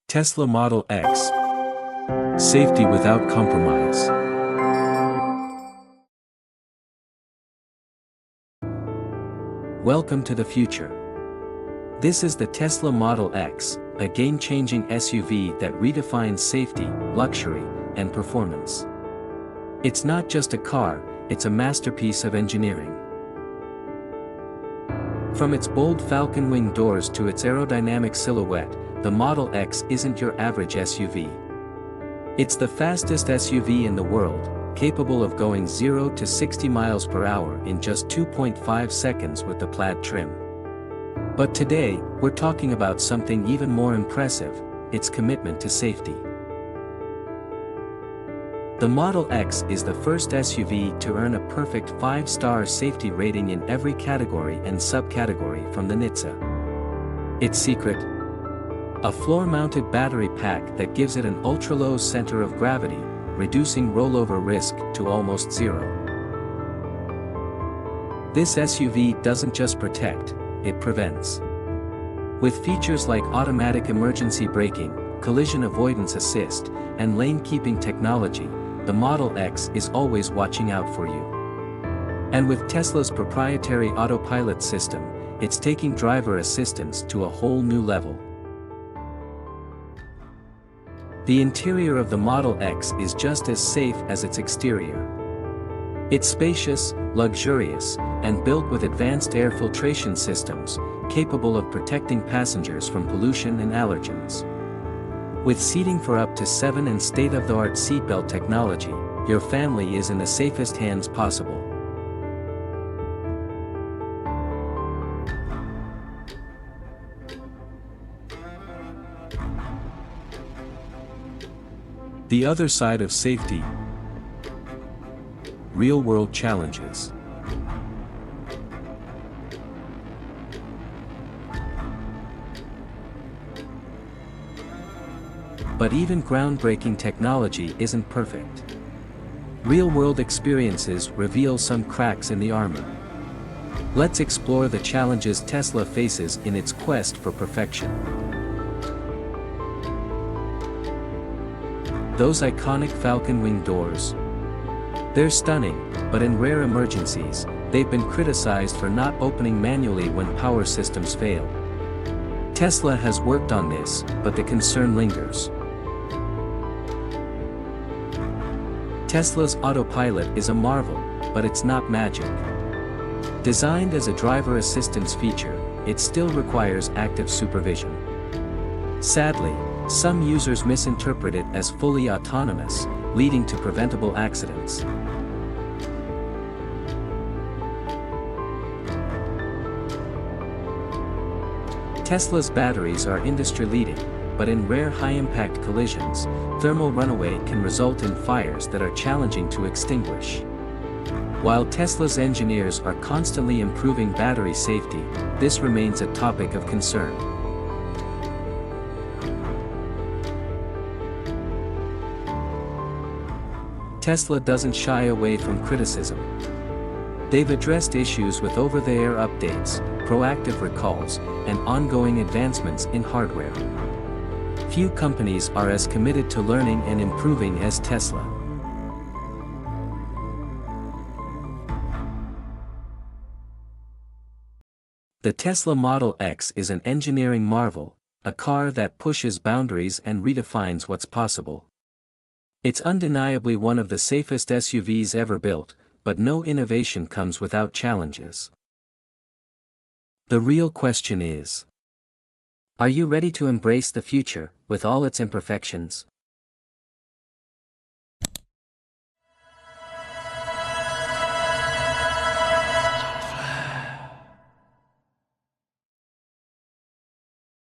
Tesla Model X. Safety without compromise. Welcome to the future. This is the Tesla Model X, a game-changing SUV that redefines safety, luxury, and performance. It's not just a car, it's a masterpiece of engineering. From its bold falcon-wing doors to its aerodynamic silhouette, the Model X isn't your average SUV. It's the fastest SUV in the world, capable of going 0 to 60 miles per hour in just 2.5 seconds with the plaid trim. But today, we're talking about something even more impressive: its commitment to safety. The Model X is the first SUV to earn a perfect 5-star safety rating in every category and subcategory from the NHTSA. Its secret? A floor-mounted battery pack that gives it an ultra-low center of gravity, reducing rollover risk to almost zero. This SUV doesn't just protect, it prevents. With features like automatic emergency braking, collision avoidance assist, and lane-keeping technology, the Model X is always watching out for you. And with Tesla's proprietary Autopilot system, it's taking driver assistance to a whole new level. The interior of the Model X is just as safe as its exterior. It's spacious, luxurious, and built with advanced air filtration systems, capable of protecting passengers from pollution and allergens. With seating for up to 7 and state-of-the-art seatbelt technology, your family is in the safest hands possible. The other side of safety: real-world challenges. But even groundbreaking technology isn't perfect. Real-world experiences reveal some cracks in the armor. Let's explore the challenges Tesla faces in its quest for perfection. Those iconic falcon-wing doors. They're stunning, but in rare emergencies, they've been criticized for not opening manually when power systems fail. Tesla has worked on this, but the concern lingers. Tesla's Autopilot is a marvel, but it's not magic. Designed as a driver assistance feature, it still requires active supervision. Sadly, some users misinterpret it as fully autonomous, leading to preventable accidents. Tesla's batteries are industry-leading, but in rare high-impact collisions, thermal runaway can result in fires that are challenging to extinguish. While Tesla's engineers are constantly improving battery safety, this remains a topic of concern. Tesla doesn't shy away from criticism. They've addressed issues with over-the-air updates, proactive recalls, and ongoing advancements in hardware. Few companies are as committed to learning and improving as Tesla. The Tesla Model X is an engineering marvel, a car that pushes boundaries and redefines what's possible. It's undeniably one of the safest SUVs ever built, but no innovation comes without challenges. The real question is: are you ready to embrace the future, with all its imperfections?